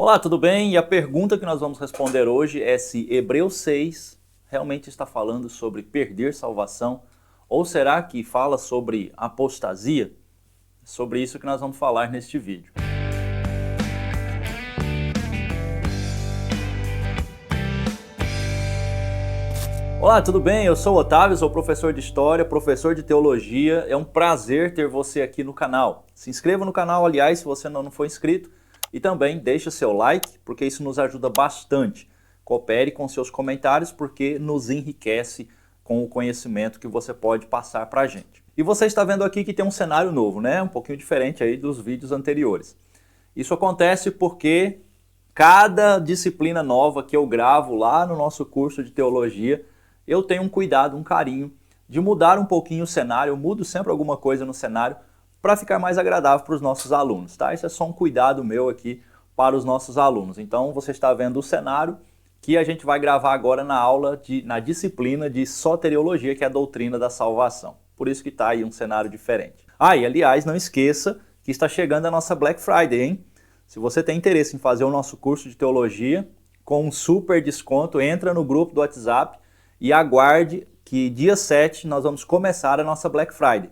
Olá, tudo bem? E a pergunta que nós vamos responder hoje é se Hebreus 6 realmente está falando sobre perder salvação ou será que fala sobre apostasia? É sobre isso que nós vamos falar neste vídeo. Olá, tudo bem? Eu sou o Otávio, sou professor de História, professor de Teologia. É um prazer ter você aqui no canal. Se inscreva no canal, aliás, se você não for inscrito. E também deixe seu like, porque isso nos ajuda bastante. Coopere com seus comentários, porque nos enriquece com o conhecimento que você pode passar para a gente. E você está vendo aqui que tem um cenário novo, né? Um pouquinho diferente aí dos vídeos anteriores. Isso acontece porque cada disciplina nova que eu gravo lá no nosso curso de Teologia, eu tenho um cuidado, um carinho de mudar um pouquinho o cenário. Eu mudo sempre alguma coisa no cenário para ficar mais agradável para os nossos alunos, tá? Isso é só um cuidado meu aqui para os nossos alunos. Então você está vendo o cenário que a gente vai gravar agora na disciplina de soteriologia, que é a doutrina da salvação. Por isso que está aí um cenário diferente. E aliás, não esqueça que está chegando a nossa Black Friday, hein? Se você tem interesse em fazer o nosso curso de teologia com um super desconto, entra no grupo do WhatsApp e aguarde que dia 7 nós vamos começar a nossa Black Friday.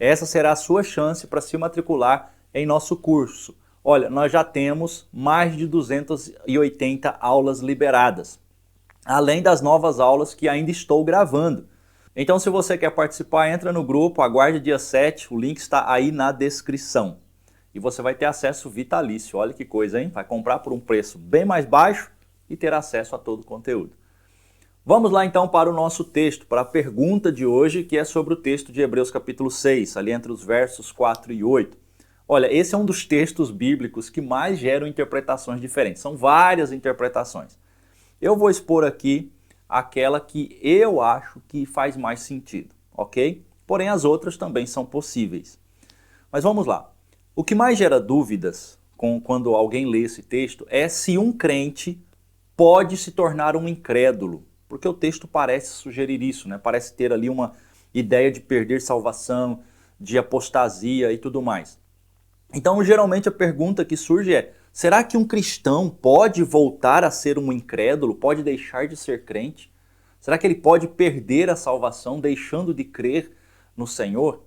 Essa será a sua chance para se matricular em nosso curso. Olha, nós já temos mais de 280 aulas liberadas, além das novas aulas que ainda estou gravando. Então, se você quer participar, entra no grupo, aguarde dia 7, o link está aí na descrição. E você vai ter acesso vitalício, olha que coisa, hein? Vai comprar por um preço bem mais baixo e ter acesso a todo o conteúdo. Vamos lá então para o nosso texto, para a pergunta de hoje, que é sobre o texto de Hebreus capítulo 6, ali entre os versos 4 e 8. Olha, esse é um dos textos bíblicos que mais geram interpretações diferentes. São várias interpretações. Eu vou expor aqui aquela que eu acho que faz mais sentido, ok? Porém, as outras também são possíveis. Mas vamos lá. O que mais gera dúvidas quando alguém lê esse texto é se um crente pode se tornar um incrédulo. Porque o texto parece sugerir isso, né? Parece ter ali uma ideia de perder salvação, de apostasia e tudo mais. Então, geralmente a pergunta que surge é: será que um cristão pode voltar a ser um incrédulo? Pode deixar de ser crente? Será que ele pode perder a salvação deixando de crer no Senhor?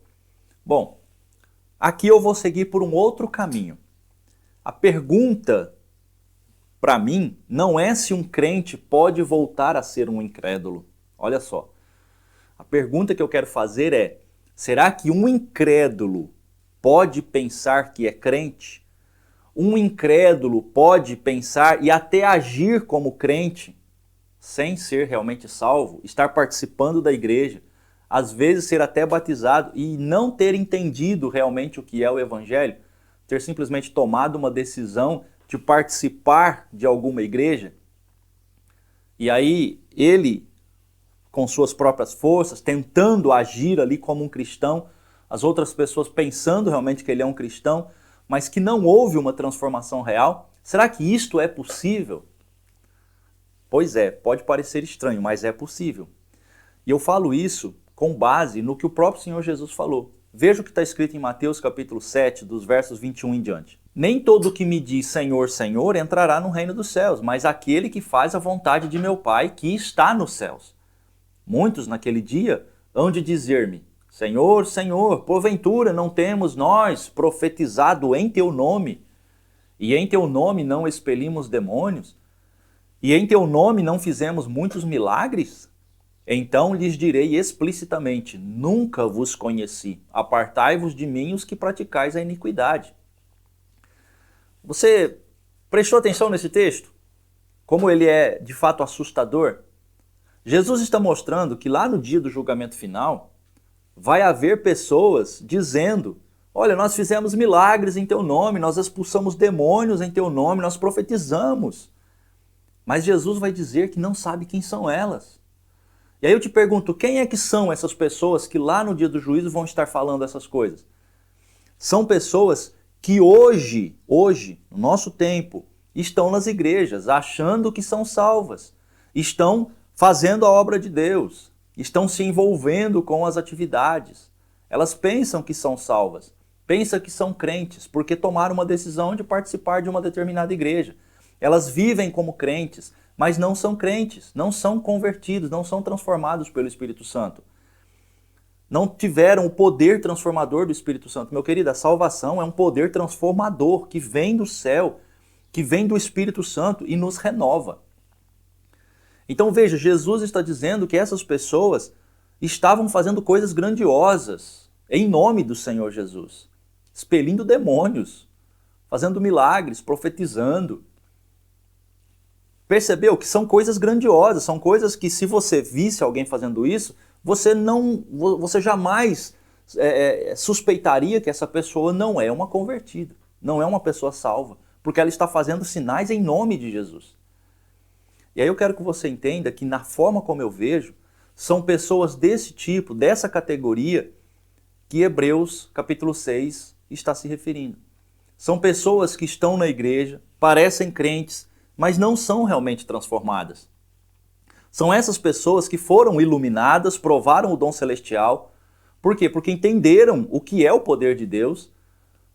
Bom, aqui eu vou seguir por um outro caminho. A pergunta para mim, não é se um crente pode voltar a ser um incrédulo. Olha só. A pergunta que eu quero fazer é: será que um incrédulo pode pensar que é crente? Um incrédulo pode pensar e até agir como crente, sem ser realmente salvo, estar participando da igreja, às vezes ser até batizado e não ter entendido realmente o que é o evangelho, ter simplesmente tomado uma decisão de participar de alguma igreja, e aí ele, com suas próprias forças, tentando agir ali como um cristão, as outras pessoas pensando realmente que ele é um cristão, mas que não houve uma transformação real. Será que isto é possível? Pois é, pode parecer estranho, mas é possível. E eu falo isso com base no que o próprio Senhor Jesus falou. Veja o que está escrito em Mateus capítulo 7, dos versos 21 em diante. Nem todo que me diz Senhor, Senhor entrará no reino dos céus, mas aquele que faz a vontade de meu Pai que está nos céus. Muitos naquele dia hão de dizer-me: Senhor, Senhor, porventura não temos nós profetizado em teu nome, e em teu nome não expelimos demônios, e em teu nome não fizemos muitos milagres? Então lhes direi explicitamente: nunca vos conheci, apartai-vos de mim os que praticais a iniquidade. Você prestou atenção nesse texto? Como ele é de fato assustador? Jesus está mostrando que lá no dia do julgamento final, vai haver pessoas dizendo: olha, nós fizemos milagres em teu nome, nós expulsamos demônios em teu nome, nós profetizamos. Mas Jesus vai dizer que não sabe quem são elas. E aí eu te pergunto, quem é que são essas pessoas que lá no dia do juízo vão estar falando essas coisas? São pessoas que hoje, no nosso tempo, estão nas igrejas, achando que são salvas, estão fazendo a obra de Deus, estão se envolvendo com as atividades. Elas pensam que são salvas, pensam que são crentes, porque tomaram uma decisão de participar de uma determinada igreja. Elas vivem como crentes, mas não são crentes, não são convertidos, não são transformados pelo Espírito Santo. Não tiveram o poder transformador do Espírito Santo. Meu querido, a salvação é um poder transformador que vem do céu, que vem do Espírito Santo e nos renova. Então veja, Jesus está dizendo que essas pessoas estavam fazendo coisas grandiosas em nome do Senhor Jesus, expelindo demônios, fazendo milagres, profetizando. Percebeu que são coisas grandiosas, são coisas que se você visse alguém fazendo isso, você jamais suspeitaria que essa pessoa não é uma convertida, não é uma pessoa salva, porque ela está fazendo sinais em nome de Jesus. E aí eu quero que você entenda que na forma como eu vejo, são pessoas desse tipo, dessa categoria, que Hebreus capítulo 6 está se referindo. São pessoas que estão na igreja, parecem crentes, mas não são realmente transformadas. São essas pessoas que foram iluminadas, provaram o dom celestial. Por quê? Porque entenderam o que é o poder de Deus,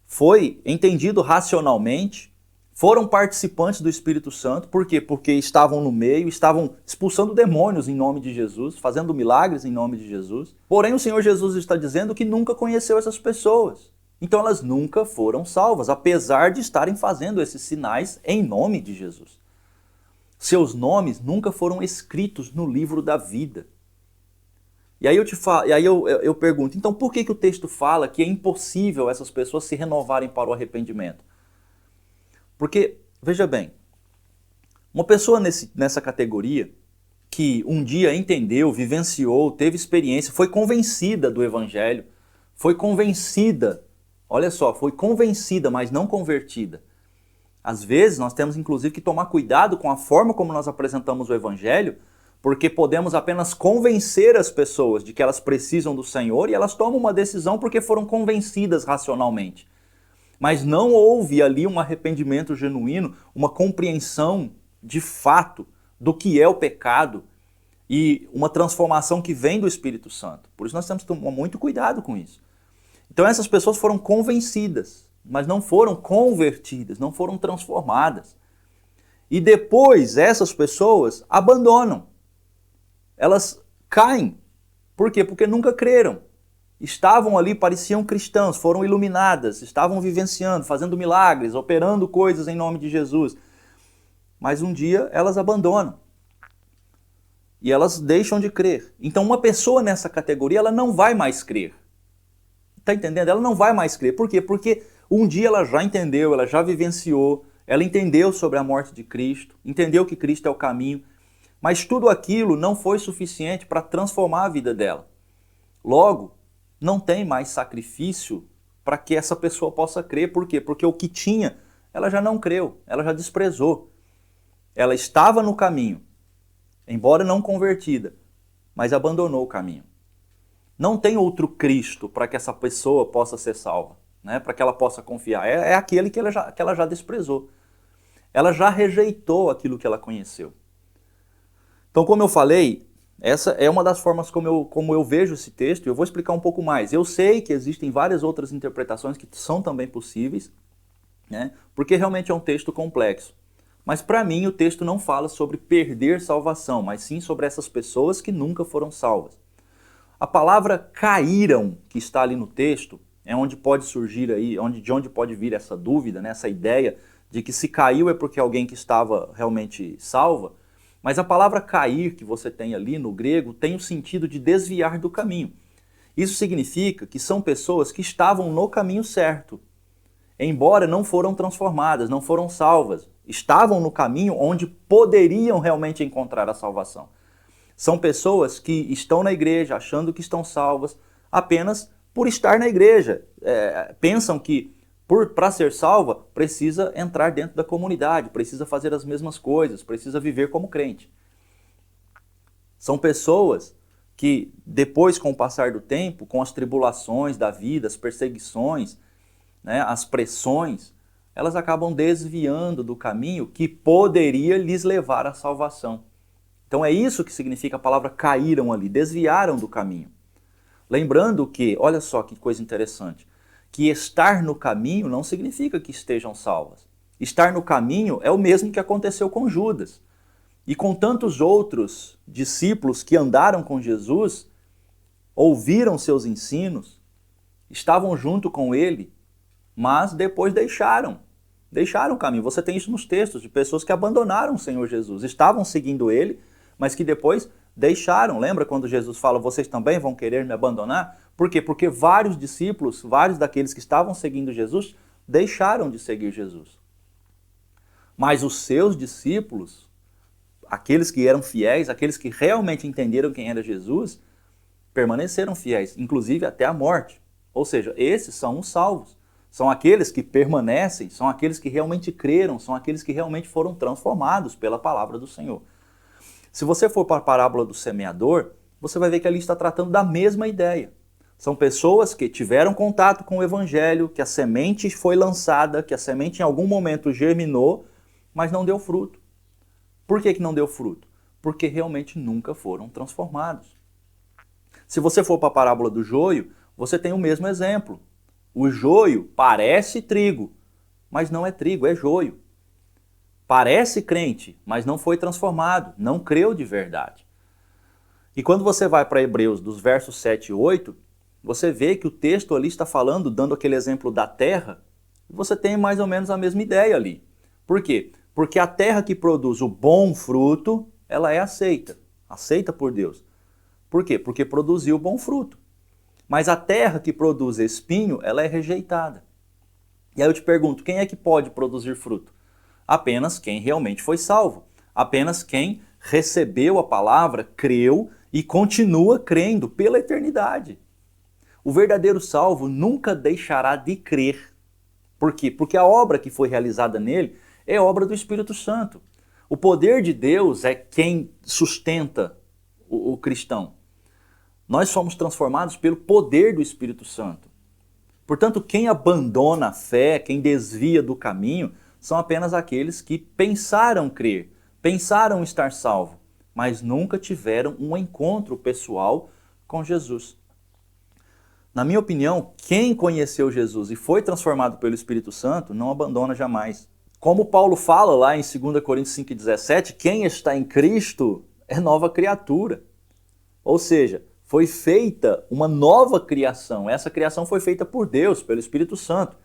foi entendido racionalmente, foram participantes do Espírito Santo. Por quê? Porque estavam no meio, estavam expulsando demônios em nome de Jesus, fazendo milagres em nome de Jesus. Porém, o Senhor Jesus está dizendo que nunca conheceu essas pessoas. Então elas nunca foram salvas, apesar de estarem fazendo esses sinais em nome de Jesus. Seus nomes nunca foram escritos no livro da vida. E aí eu pergunto, então por que o texto fala que é impossível essas pessoas se renovarem para o arrependimento? Porque, veja bem, uma pessoa nessa categoria que um dia entendeu, vivenciou, teve experiência, foi convencida do Evangelho, foi convencida, olha só, foi convencida, mas não convertida. Às vezes nós temos inclusive que tomar cuidado com a forma como nós apresentamos o Evangelho, porque podemos apenas convencer as pessoas de que elas precisam do Senhor e elas tomam uma decisão porque foram convencidas racionalmente. Mas não houve ali um arrependimento genuíno, uma compreensão de fato do que é o pecado e uma transformação que vem do Espírito Santo. Por isso nós temos que tomar muito cuidado com isso. Então essas pessoas foram convencidas, mas não foram convertidas, não foram transformadas. E depois essas pessoas abandonam. Elas caem. Por quê? Porque nunca creram. Estavam ali, pareciam cristãos, foram iluminadas, estavam vivenciando, fazendo milagres, operando coisas em nome de Jesus. Mas um dia elas abandonam. E elas deixam de crer. Então uma pessoa nessa categoria, ela não vai mais crer. Está entendendo? Ela não vai mais crer. Por quê? Porque um dia ela já entendeu, ela já vivenciou, ela entendeu sobre a morte de Cristo, entendeu que Cristo é o caminho, mas tudo aquilo não foi suficiente para transformar a vida dela. Logo, não tem mais sacrifício para que essa pessoa possa crer. Por quê? Porque o que tinha, ela já não creu, ela já desprezou. Ela estava no caminho, embora não convertida, mas abandonou o caminho. Não tem outro Cristo para que essa pessoa possa ser salva, né? Para que ela possa confiar. É aquele que ela já desprezou. Ela já rejeitou aquilo que ela conheceu. Então, como eu falei, essa é uma das formas como eu vejo esse texto, e eu vou explicar um pouco mais. Eu sei que existem várias outras interpretações que são também possíveis, né? Porque realmente é um texto complexo. Mas para mim o texto não fala sobre perder salvação, mas sim sobre essas pessoas que nunca foram salvas. A palavra caíram, que está ali no texto, é onde pode surgir aí, de onde pode vir essa dúvida, né? Essa ideia de que se caiu é porque alguém que estava realmente salva. Mas a palavra cair que você tem ali no grego tem o sentido de desviar do caminho. Isso significa que são pessoas que estavam no caminho certo, embora não foram transformadas, não foram salvas. Estavam no caminho onde poderiam realmente encontrar a salvação. São pessoas que estão na igreja achando que estão salvas apenas por estar na igreja. Pensam que para ser salva precisa entrar dentro da comunidade, precisa fazer as mesmas coisas, precisa viver como crente. São pessoas que depois, com o passar do tempo, com as tribulações da vida, as perseguições, né, as pressões, elas acabam desviando do caminho que poderia lhes levar à salvação. Então é isso que significa a palavra caíram ali, desviaram do caminho. Lembrando que, olha só que coisa interessante, que estar no caminho não significa que estejam salvas. Estar no caminho é o mesmo que aconteceu com Judas. E com tantos outros discípulos que andaram com Jesus, ouviram seus ensinos, estavam junto com ele, mas depois deixaram o caminho. Você tem isso nos textos de pessoas que abandonaram o Senhor Jesus, estavam seguindo ele, mas que depois deixaram. Lembra quando Jesus fala, vocês também vão querer me abandonar? Por quê? Porque vários discípulos, vários daqueles que estavam seguindo Jesus, deixaram de seguir Jesus. Mas os seus discípulos, aqueles que eram fiéis, aqueles que realmente entenderam quem era Jesus, permaneceram fiéis, inclusive até a morte. Ou seja, esses são os salvos. São aqueles que permanecem, são aqueles que realmente creram, são aqueles que realmente foram transformados pela palavra do Senhor. Se você for para a parábola do semeador, você vai ver que ali está tratando da mesma ideia. São pessoas que tiveram contato com o evangelho, que a semente foi lançada, que a semente em algum momento germinou, mas não deu fruto. Por que não deu fruto? Porque realmente nunca foram transformados. Se você for para a parábola do joio, você tem o mesmo exemplo. O joio parece trigo, mas não é trigo, é joio. Parece crente, mas não foi transformado, não creu de verdade. E quando você vai para Hebreus, dos versos 7 e 8, você vê que o texto ali está falando, dando aquele exemplo da terra, e você tem mais ou menos a mesma ideia ali. Por quê? Porque a terra que produz o bom fruto, ela é aceita por Deus. Por quê? Porque produziu bom fruto. Mas a terra que produz espinho, ela é rejeitada. E aí eu te pergunto, quem é que pode produzir fruto? Apenas quem realmente foi salvo. Apenas quem recebeu a palavra, creu e continua crendo pela eternidade. O verdadeiro salvo nunca deixará de crer. Por quê? Porque a obra que foi realizada nele é obra do Espírito Santo. O poder de Deus é quem sustenta o cristão. Nós somos transformados pelo poder do Espírito Santo. Portanto, quem abandona a fé, quem desvia do caminho, são apenas aqueles que pensaram crer, pensaram estar salvo, mas nunca tiveram um encontro pessoal com Jesus. Na minha opinião, quem conheceu Jesus e foi transformado pelo Espírito Santo não abandona jamais. Como Paulo fala lá em 2 Coríntios 5,17, quem está em Cristo é nova criatura. Ou seja, foi feita uma nova criação. Essa criação foi feita por Deus, pelo Espírito Santo.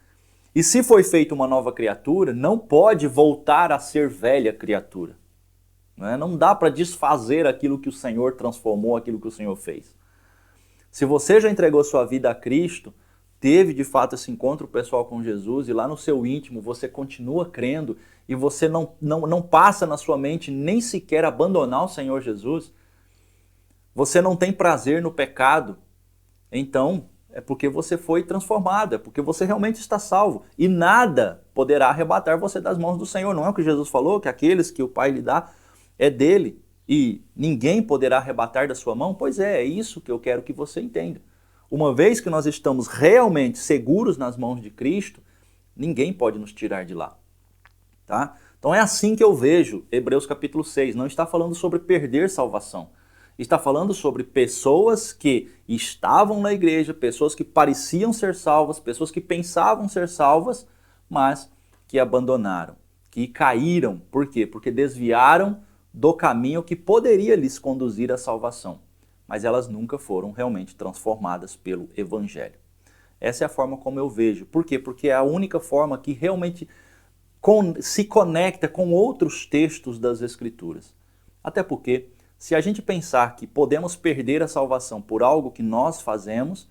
E se foi feita uma nova criatura, não pode voltar a ser velha criatura. Não dá para desfazer aquilo que o Senhor transformou, aquilo que o Senhor fez. Se você já entregou sua vida a Cristo, teve de fato esse encontro pessoal com Jesus e lá no seu íntimo você continua crendo e você não passa na sua mente nem sequer abandonar o Senhor Jesus, você não tem prazer no pecado, então é porque você foi transformado, é porque você realmente está salvo. E nada poderá arrebatar você das mãos do Senhor. Não é o que Jesus falou, que aqueles que o Pai lhe dá é dele e ninguém poderá arrebatar da sua mão? Pois é isso que eu quero que você entenda. Uma vez que nós estamos realmente seguros nas mãos de Cristo, ninguém pode nos tirar de lá. Tá? Então é assim que eu vejo Hebreus capítulo 6. Não está falando sobre perder salvação. Está falando sobre pessoas que estavam na igreja, pessoas que pareciam ser salvas, pessoas que pensavam ser salvas, mas que abandonaram, que caíram. Por quê? Porque desviaram do caminho que poderia lhes conduzir à salvação. Mas elas nunca foram realmente transformadas pelo Evangelho. Essa é a forma como eu vejo. Por quê? Porque é a única forma que realmente se conecta com outros textos das Escrituras. Até porque, se a gente pensar que podemos perder a salvação por algo que nós fazemos,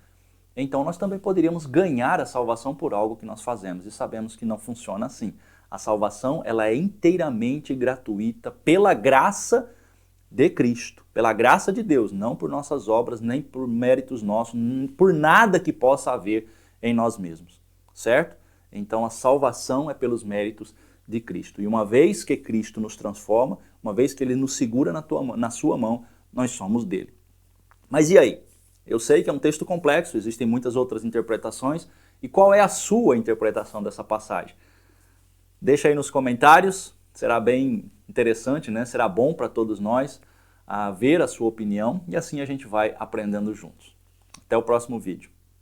então nós também poderíamos ganhar a salvação por algo que nós fazemos. E sabemos que não funciona assim. A salvação ela é inteiramente gratuita pela graça de Cristo, pela graça de Deus, não por nossas obras, nem por méritos nossos, por nada que possa haver em nós mesmos, certo? Então a salvação é pelos méritos de Cristo. E uma vez que Cristo nos transforma, uma vez que Ele nos segura na sua mão, nós somos dele. Mas e aí? Eu sei que é um texto complexo, existem muitas outras interpretações. E qual é a sua interpretação dessa passagem? Deixa aí nos comentários, será bem interessante, né? Será bom para todos nós ver a sua opinião e assim a gente vai aprendendo juntos. Até o próximo vídeo.